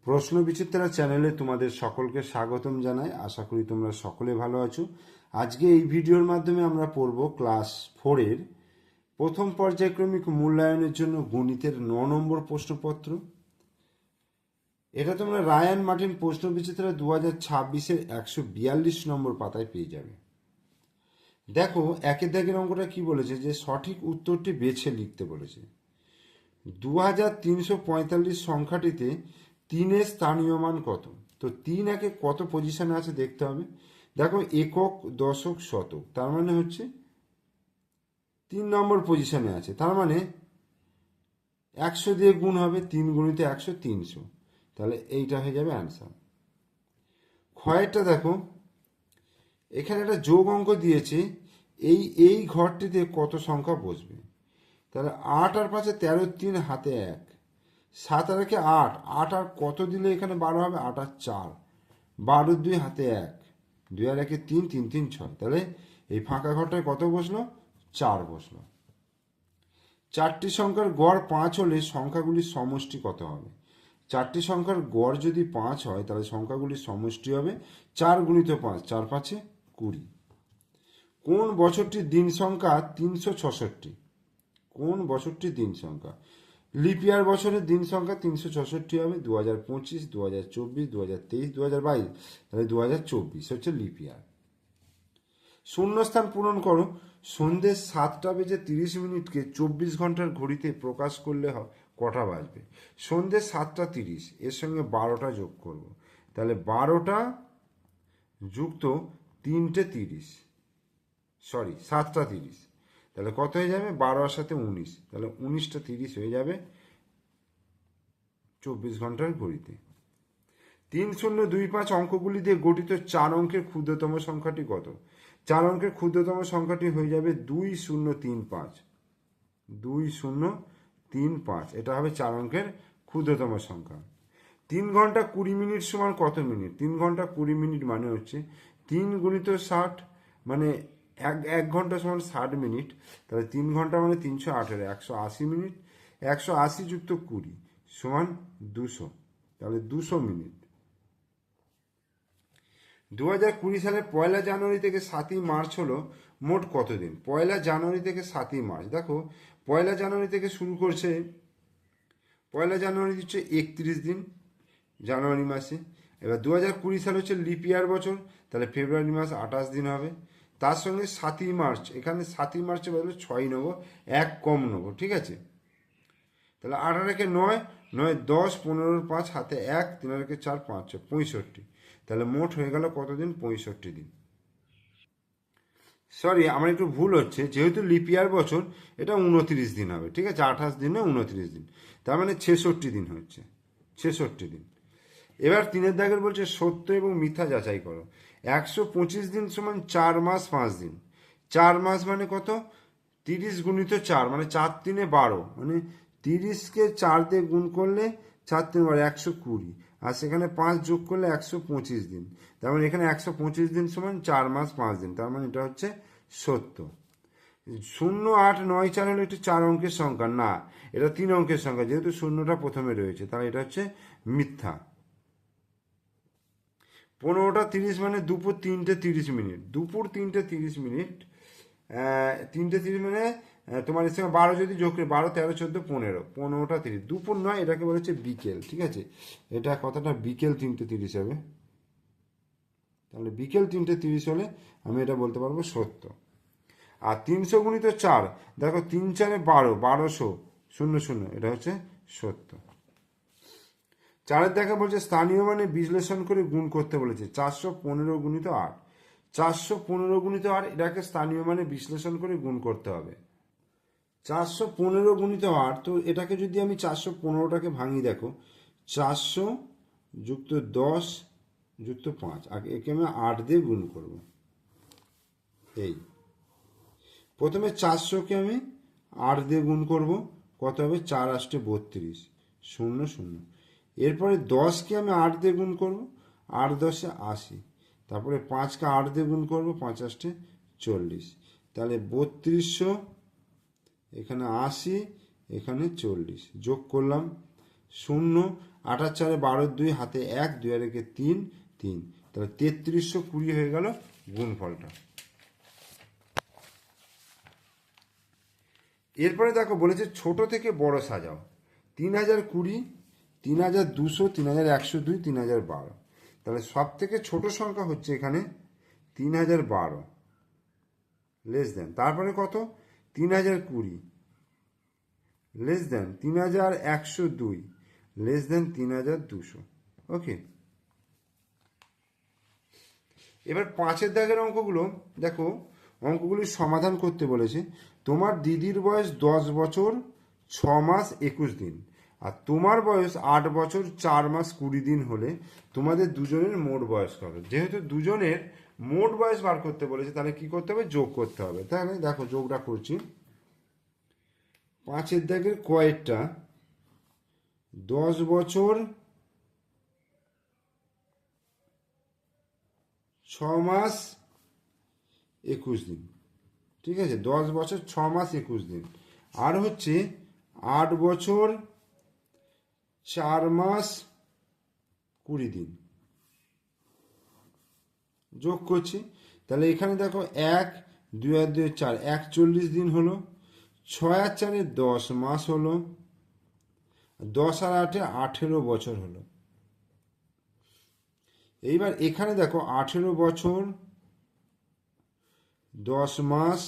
প্রশ্ন বিচিত্রা চ্যানেলে তোমাদের সকলকে স্বাগতম জানাই। আশা করি তোমরা সকলে ভালো আছো। আজকে এই ভিডিওর মাধ্যমে আমরা পড়ব ক্লাস 4-এর প্রথম পর্যায়ক্রমিক মূল্যায়নের জন্য গণিতের 9 নম্বর প্রশ্নপত্র। এটা তোমরা রায়ান মার্টিন প্রশ্ন বিচিত্রা 2026-এর 142 নম্বর পাতায় পেয়ে যাবে। দেখো, একের দাগের অঙ্কটা কি বলেছে, যে সঠিক উত্তরটি বেছে লিখতে বলেছে। 2345 সংখ্যাটিতে 3-এর স্থানীয় মান কত? তো 3 একে কত পজিশনে আছে দেখতে হবে। দেখো, একক, দশক, শতক, তার মানে হচ্ছে 3 নম্বর পজিশনে আছে। তার মানে 100 দিয়ে গুণ হবে, 3 গুণিত 100 300, তাহলে এইটা হয়ে যাবে অ্যান্সার। ক্ষয়েরটা দেখো, এখানে একটা যোগ অঙ্ক দিয়েছে, এই ঘরটিতে কত সংখ্যা বসবে। তাহলে 8 আর 5 13, 3 হাতে 1, 7 আর 1 8, 8 আর কত দিলে এখানে 12 হবে, 8 আর 4, 12 2 হাতে 1, 2 আর 1 3, 3 3 6, তাহলে এই ফাঁকা ঘরটায় কত বসলো, 4 বসলো। চারটি সংখ্যার গড় 5 হলে সংখ্যাগুলির সমষ্টি কত হবে? চারটি সংখ্যার গড় যদি 5 হয় তাহলে সংখ্যাগুলির সমষ্টি হবে 4 গুণিত 5, 4 5 20। কোন বছরটির দিন সংখ্যা 366? কোন বছরটির দিন সংখ্যা? লিপ ইয়ার বছরের দিন সংখ্যা 366 হবে। 2025, 2024, 2023, 2022, তাহলে 2024 হচ্ছে লিপ ইয়ার। শূন্যস্থান পূরণ করো। সন্ধ্যে 7টা বেজে 30 মিনিটকে 24 ঘন্টার ঘড়িতে প্রকাশ করলে কটা বাজবে? সন্ধ্যে 7টা 30, এর সঙ্গে 12টা যোগ করব, তাহলে 12টা যুক্ত 3টে 30, সরি 7টা 30, তাহলে কত হয়ে যাবে? 12 আর সাথে 19, তাহলে 19টা 30 হয়ে যাবে 24 ঘন্টার ঘড়িতে। 3025 অঙ্কগুলি দিয়ে গঠিত 4 অঙ্কের ক্ষুদ্রতম সংখ্যাটি কত? 4 অঙ্কের ক্ষুদ্রতম সংখ্যাটি হয়ে যাবে 2035, 2035, এটা হবে 4 অঙ্কের ক্ষুদ্রতম সংখ্যা। 3 ঘন্টা 20 মিনিট সমান কত মিনিট? 3 ঘন্টা 20 মিনিট মানে হচ্ছে 3 গুণিত 60, মানে এক ঘন্টা সমান 60 মিনিট, তাহলে 3 ঘন্টা মানে 318, 180 মিনিট, 180 যুক্ত 20 সমান 200, তাহলে 200 মিনিট। 2020 সালের 1 জানুয়ারি থেকে 7 মার্চ হলো মোট কত দিন? 1 জানুয়ারি থেকে 7 মার্চ, দেখো 1 জানুয়ারি থেকে শুরু করছে, 1 জানুয়ারি হচ্ছে 31 দিন জানুয়ারি মাসে। এবার 2020 সাল হচ্ছে লিপ ইয়ার বছর, তাহলে ফেব্রুয়ারি মাস 28 দিন হবে। তার সঙ্গে 7 মার্চ, এখানে 7 মার্চের বদলে 6 নেবো, 1 কম নেবো, ঠিক আছে। তাহলে 8 আর 1 9, 9 10, 15 5 হাতে 1, 3 আর 1 4, 5 6 65, তাহলে মোট হয়ে গেল কত দিন? 65 দিন। সরি, আমার একটু ভুল হচ্ছে, যেহেতু লিপ ইয়ার বছর এটা 29 দিন হবে, ঠিক আছে, 28 দিনে 29 দিন, তার মানে 66 দিন হচ্ছে, 66 দিন। এবার 3-এর দাগের বলছে সত্য এবং মিথ্যা যাচাই করো। 125 দিন সমান 4 মাস 5 দিন। 4 মাস মানে কত? 30 গুণিত 4, মানে 4 3 12, মানে 30কে 4 দিয়ে গুণ করলে 4 3 12, 120, আর সেখানে 5 যোগ করলে 125 দিন, তার মানে এখানে 125 দিন সমান 4 মাস 5 দিন, তার মানে এটা হচ্ছে সত্য। 0 8 9 4 হলো একটি 4 অঙ্কের সংখ্যা, না, এটা 3 অঙ্কের সংখ্যা, যেহেতু শূন্যটা প্রথমে রয়েছে, তাহলে এটা হচ্ছে মিথ্যা। 15টা 30 মানে দুপুর 3টে 30 মিনিট, দুপুর 3টে 30 মিনিট, 3টে 30 মানে তোমার এর সঙ্গে 12 যদি যোগ করে, 12 13 14 15, 15টা 30, দুপুর নয়, এটাকে বলা হচ্ছে বিকেল, ঠিক আছে, এটা কথাটা বিকেল 3টে 30 হবে, তাহলে বিকেল 3টে 30 হলে আমি এটা বলতে পারবো সত্য। আর 300 গুণিত 4, দেখো 3 4 12, 1200 0 0, এটা হচ্ছে সত্য। 4-এর দেখা বলছে স্থানীয় মানে বিশ্লেষণ করে গুণ করতে বলেছে। 415 গুণিত 8, 415 গুণিত 8, এটাকে স্থানীয় মানে বিশ্লেষণ করে গুণ করতে হবে। 415 গুণিত 8, তো এটাকে যদি আমি 415টাকে ভাঙি, দেখো 400 যুক্ত 10 যুক্ত 5, আগে একে আমি 8 দিয়ে গুণ করব। এই প্রথমে 400কে আমি 8 দিয়ে গুণ করব, কত হবে? 4 8 32 0 0, এরপরে 10কে আমি 8 দিয়ে গুণ করব, 8 10 80, তারপরে 5কে 8 দিয়ে গুণ করব, 5 8 40, তাহলে 3200, এখানে 80, এখানে 40, যোগ করলাম, শূন্য, 8 আর 4 12, 2 হাতে 1, 2 আর 1 3, 3, তাহলে 3320 হয়ে গেল গুণফলটা। এরপরে দেখো বলেছে ছোট থেকে বড় সাজাও। 3020, 3200, 3102, 3012। তাহলে সব থেকে ছোট সংখ্যা হচ্ছে এখানে 3012, লেস দেন, তারপরে কত 3020, লেস দেন 3102, লেস দেন 3200। ওকে, এবার 5-এর দাগের অঙ্কগুলো দেখো, অঙ্কগুলির সমাধান করতে বলেছে। তোমার দিদির বয়স 10 বছর 6 মাস 21 দিন আর তোমার বয়স 8 বছর 4 মাস 20 দিন হলে তোমাদের দুজনের মোট বয়স কত। যেহেতু দুজনের মোট বয়স বার করতে বলেছে, তাহলে কি করতে হবে, যোগ করতে হবে। তাহলে দেখো যোগটা করছি। 5-এর দাগের কয়েকটা 10 বছর 6 মাস 21 দিন, ঠিক আছে, 10 বছর 6 মাস 21 দিন, আর হচ্ছে 8 বছর 4 মাস 20 দিন, যোগ করছি। তাহলে এখানে দেখো 1, 2 আর 2 4, 41 দিন হলো, 6 আর 4 10 মাস হলো, 10 আর 8 18 বছর হলো। এইবার এখানে দেখো 18 বছর 10 মাস,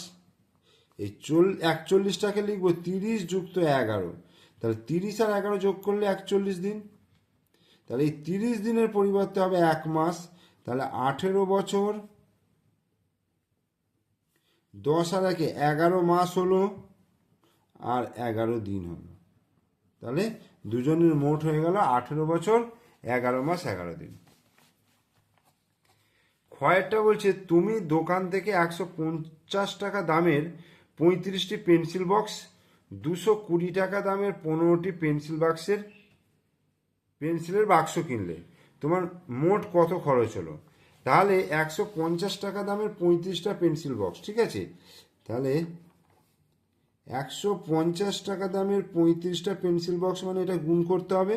এই 41টাকে লিখবো 30 যুক্ত 11, তাহলে 30 আর 11 যোগ করলে 41 দিন। তাহলে এই 30 দিনের পরিবর্তে হবে 1 মাস, তাহলে 18 বছর 10 আর 1 11 মাস হলো আর 11 দিন হলো। তাহলে দুজনের মোট হয়ে গেল 18 বছর 11 মাস 11 দিন। ক্ষয়েরটা বলছে তুমি দোকান থেকে 150 টাকা দামের 35টি পেন্সিল বক্স, 220 টাকা দামের 15টি পেন্সিলের বাক্স কিনলে, তোমার মোট কত খরচ হলো। তাহলে 150 টাকা দামের 35টা পেন্সিল বক্স, ঠিক আছে, তাহলে 150 টাকা দামের 35টা পেন্সিল বক্স মানে এটা গুণ করতে হবে।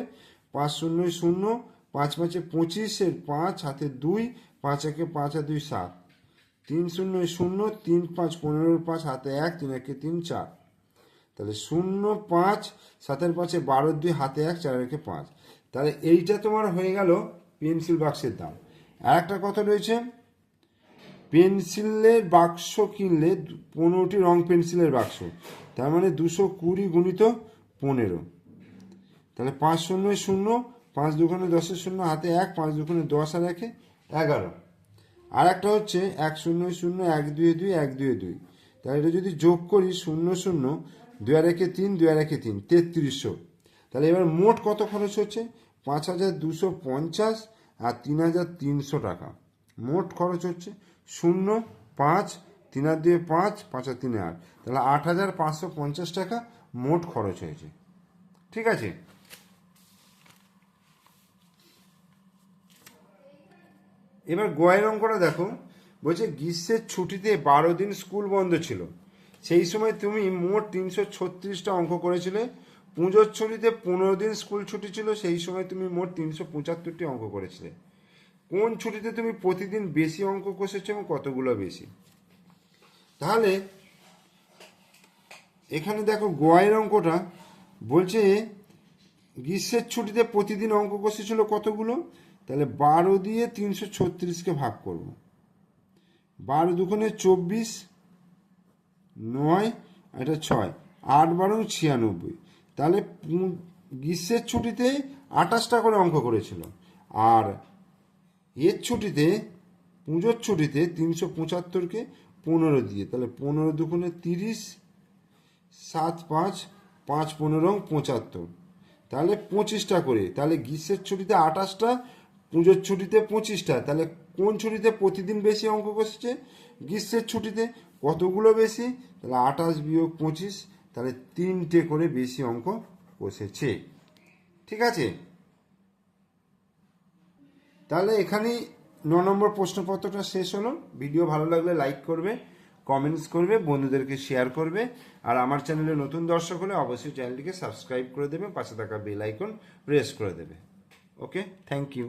5 0 0, 5 5 25, 5 হাতে 2, 5 1 5 আর 2 7, 3 0 0, 3 5 15, 5 হাতে 1, 3 1 3 4, তাহলে 0 5, 7 5 12, 2 হাতে 1, 4 1 5। তাহলে এইটা তোমার হয়ে গেল পেন্সিল বাক্সের দাম। আর একটা কথা রয়েছে, পেন্সিলের বাক্স কিনলে 15টি রং পেন্সিলের বাক্স, তার মানে 220 গুণিত 15, তাহলে 5 0 0, 5 2 10 0 হাতে 1, 5 2 10 আর 1 11। আর একটা হচ্ছে 1 0 0, 1 2 2, 1 2 2, তাহলে এটা যদি যোগ করি 0 0, 2 আর 1 3, 2 আর 1 3, 3300। তাহলে এবার মোট কত খরচ হচ্ছে, 5250 আর 3300 টাকা মোট খরচ হচ্ছে। 0 5, 3 আর 2 5, 5 আর 3 8, তাহলে 8550 টাকা মোট খরচ হয়েছে, ঠিক আছে। এবার গয়ের অঙ্কটা দেখো, বলছে গ্রীষ্মের ছুটিতে 12 দিন স্কুল বন্ধ ছিল, সেই সময় তুমি মোট 336টা অঙ্ক করেছিলে। পুজোর ছুটিতে 15 দিন স্কুল ছুটি ছিল, সেই সময় তুমি মোট 375টি অঙ্ক করেছিলে। কোন ছুটিতে তুমি প্রতিদিন বেশি অঙ্ক কষেছো এবং কতগুলো বেশি। তাহলে এখানে দেখো গয়ের অঙ্কটা বলছে গ্রীষ্মের ছুটিতে প্রতিদিন অঙ্ক কষেছিল কতগুলো, তাহলে 12 দিয়ে 336কে ভাগ করব। 12 দুগুণে 24, 9, এটা 6, 8 12 96। তাহলে গ্রীষ্মের ছুটিতে 28টা করে অঙ্ক করেছিল, আর এর ছুটিতে পুজোর ছুটিতে 375কে 15 দিয়ে, তাহলে 15 দুগুণে 30, 7 5, 5 15 75, তাহলে 25টা করে। তাহলে গ্রীষ্মের ছুটিতে 28টা, পুজোর ছুটিতে 25টা। তাহলে কোন ছুটিতে প্রতিদিন বেশি অঙ্ক কষেছে, গ্রীষ্মের ছুটিতে। কতগুলো বেশি, তাহলে 28 বিয়োগ 25, তাহলে 3টে করে বেশি অঙ্ক কষেছে, ঠিক আছে। তাহলে এখানেই 9 নম্বর প্রশ্নপত্রটা শেষ হলো। ভিডিও ভালো লাগলে লাইক করবে, কমেন্টস করবে, বন্ধুদেরকে শেয়ার করবে। আর আমার চ্যানেলে নতুন দর্শক হলে অবশ্যই চ্যানেলটিকে সাবস্ক্রাইব করে দেবে, পাশে থাকা বেল আইকন প্রেস করে দেবে। ওকে, থ্যাংক ইউ।